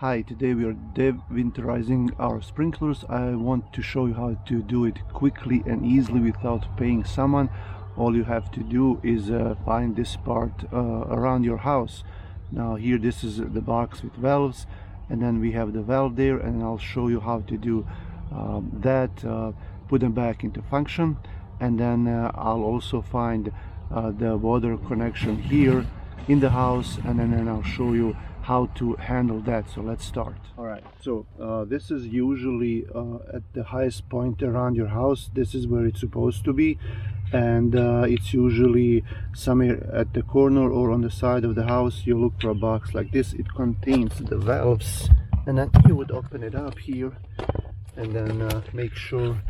Hi, today we are de-winterizing our sprinklers. I want to show you how to do it quickly and easily without paying someone. All you have to do is find this part around your house. Now here, this is the box with valves, and then we have the valve there, and I'll show you how to do put them back into function. And then I'll also find the water connection here in the house, and then I'll show you how to handle that. So let's start. All right, so this is usually at the highest point around your house. This is where it's supposed to be, and it's usually somewhere at the corner or on the side of the house. You look for a box like this. It contains the valves, and then you would open it up here and then make sure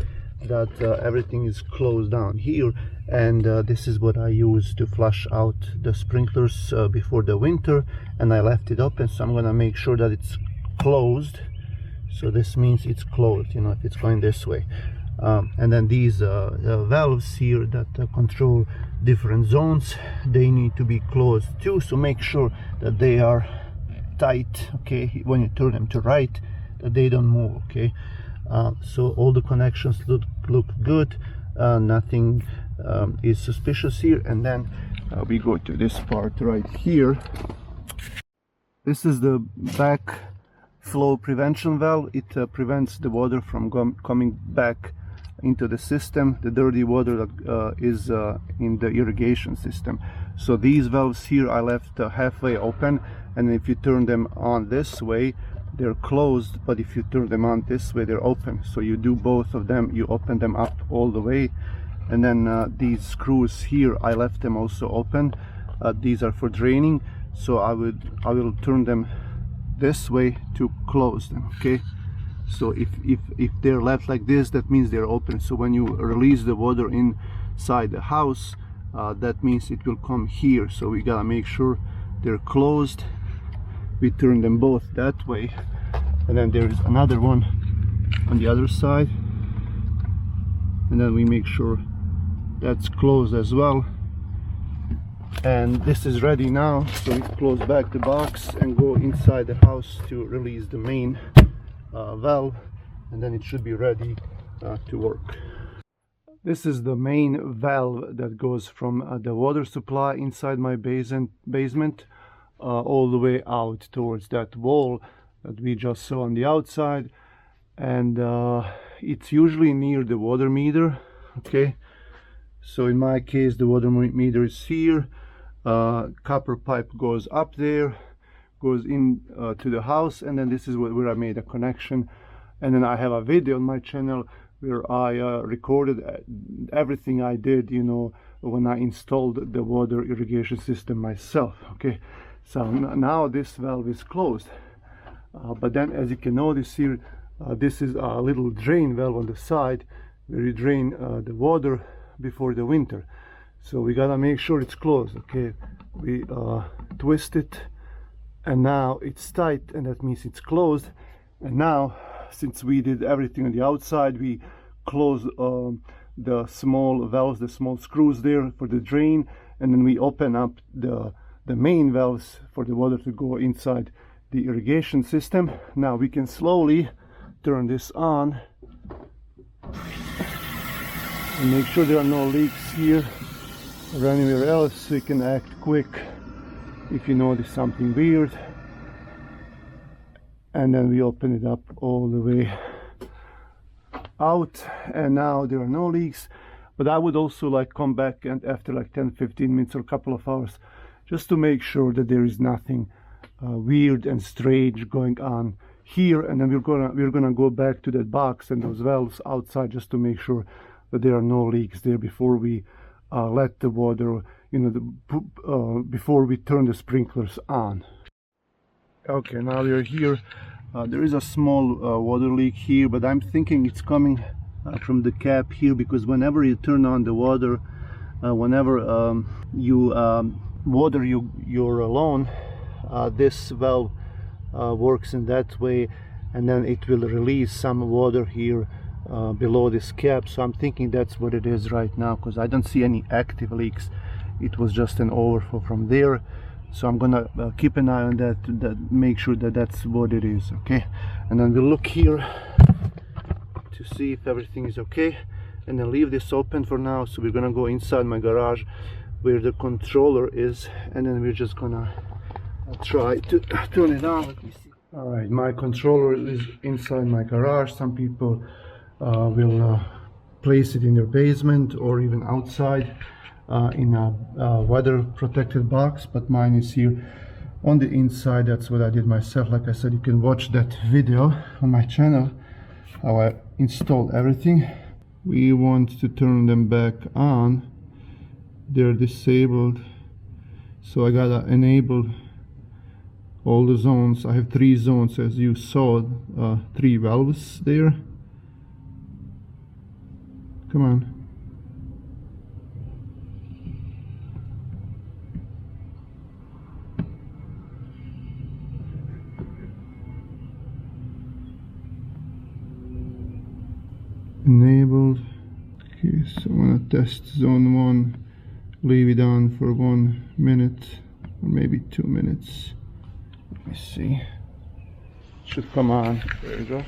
that everything is closed down here. And this is what I use to flush out the sprinklers before the winter, and I left it open, so I'm gonna make sure that it's closed. So this means it's closed, you know, if it's going this way. And then these valves here that control different zones, they need to be closed too, so make sure that they are tight, okay, when you turn them to right, that they don't move, okay. So all the connections look good, nothing is suspicious here. And then we go to this part right here. This is the backflow prevention valve. It prevents the water from coming back into the system, the dirty water that is in the irrigation system. So these valves here I left halfway open, and if you turn them on this way, they're closed, but if you turn them on this way, they're open. So you do both of them, you open them up all the way. And then these screws here, I left them also open. These are for draining, so I will turn them this way to close them, okay. So if they're left like this, that means they're open. So when you release the water inside the house, that means it will come here. So we gotta make sure they're closed. We turn them both that way, and then there is another one on the other side, and then we make sure that's closed as well. And this is ready now, so we close back the box and go inside the house to release the main valve, and then it should be ready to work. This is the main valve that goes from the water supply inside my basement all the way out towards that wall that we just saw on the outside. And it's usually near the water meter, okay. So in my case, the water meter is here. Copper pipe goes up there, goes in to the house, and then this is where I made a connection. And then I have a video on my channel where I recorded everything I did, you know, when I installed the water irrigation system myself, okay. So now this valve is closed, but then as you can notice here, this is a little drain valve on the side where you drain the water before the winter. So we gotta make sure it's closed, okay. We twist it, and now it's tight, and that means it's closed. And now, since we did everything on the outside, we close the small valves, the small screws there for the drain, and then we open up the main valves for the water to go inside the irrigation system. Now we can slowly turn this on and make sure there are no leaks here or anywhere else, so you can act quick if you notice something weird. And then we open it up all the way out, and now there are no leaks. But I would also like come back and after like 10-15 minutes or a couple of hours, just to make sure that there is nothing weird and strange going on here. And then we're gonna go back to that box and those valves outside, just to make sure that there are no leaks there before we let the water, you know, before we turn the sprinklers on. Okay, now we're here. There is a small water leak here, but I'm thinking it's coming from the cap here, because whenever you turn on the water, whenever you water your lawn, this valve works in that way, and then it will release some water here below this cap. So I'm thinking that's what it is right now, because I don't see any active leaks. It was just an overflow from there. So I'm gonna keep an eye on that to make sure that that's what it is. Okay, and then we'll look here to see if everything is okay, and then leave this open for now. So we're gonna go inside my garage where the controller is, and then we're just gonna try to turn it on. Let me see. All right, my controller is inside my garage. Some people will place it in their basement or even outside in a weather protected box, but mine is here on the inside. That's what I did myself. Like I said, you can watch that video on my channel how I installed everything. We want to turn them back on. They're disabled, so I gotta enable all the zones. I have 3 zones, as you saw, 3 valves there. Come on. Enabled. Okay, so I'm gonna test zone 1, leave it on for 1 minute or maybe 2 minutes. Let me see. Should come on. There you go.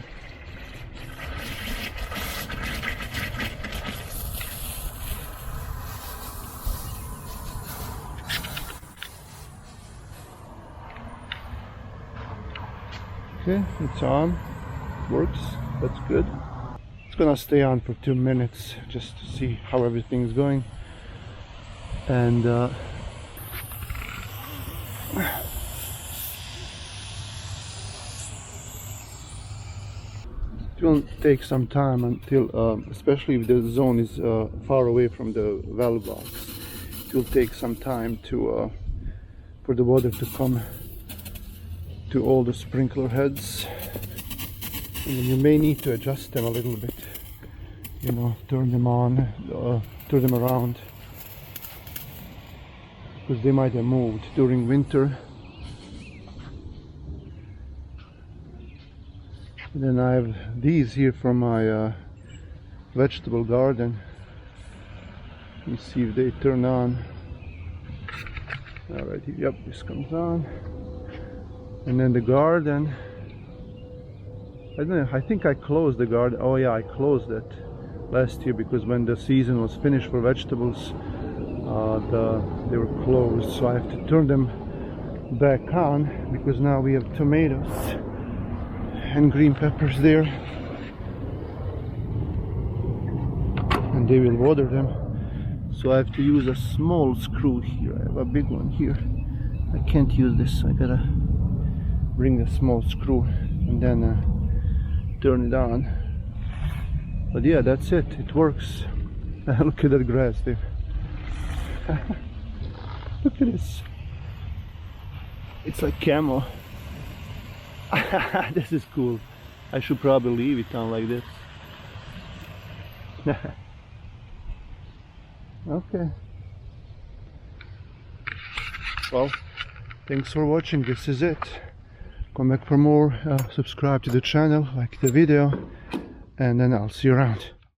Okay, it's on. Works. That's good. It's gonna stay on for 2 minutes just to see how everything is going. And it will take some time until, especially if the zone is far away from the valve box, it will take some time to for the water to come to all the sprinkler heads, and you may need to adjust them a little bit, you know, turn them on, turn them around, because they might have moved during winter. And then I have these here from my vegetable garden. Let me see if they turn on. Alright, yep, this comes on. And then the garden, I don't know, I think I closed the garden. Oh yeah, I closed it last year because when the season was finished for vegetables, they were closed. So I have to turn them back on because now we have tomatoes and green peppers there, and they will water them. So I have to use a small screw here. I have a big one here. I can't use this, so I gotta bring the small screw and then turn it on. But yeah, that's it. It works. Look at that grass there. Look at this. It's like camo. This is cool. I should probably leave it on like this. Okay. Well, thanks for watching. This is it. Come back for more. Subscribe to the channel, like the video, and then I'll see you around.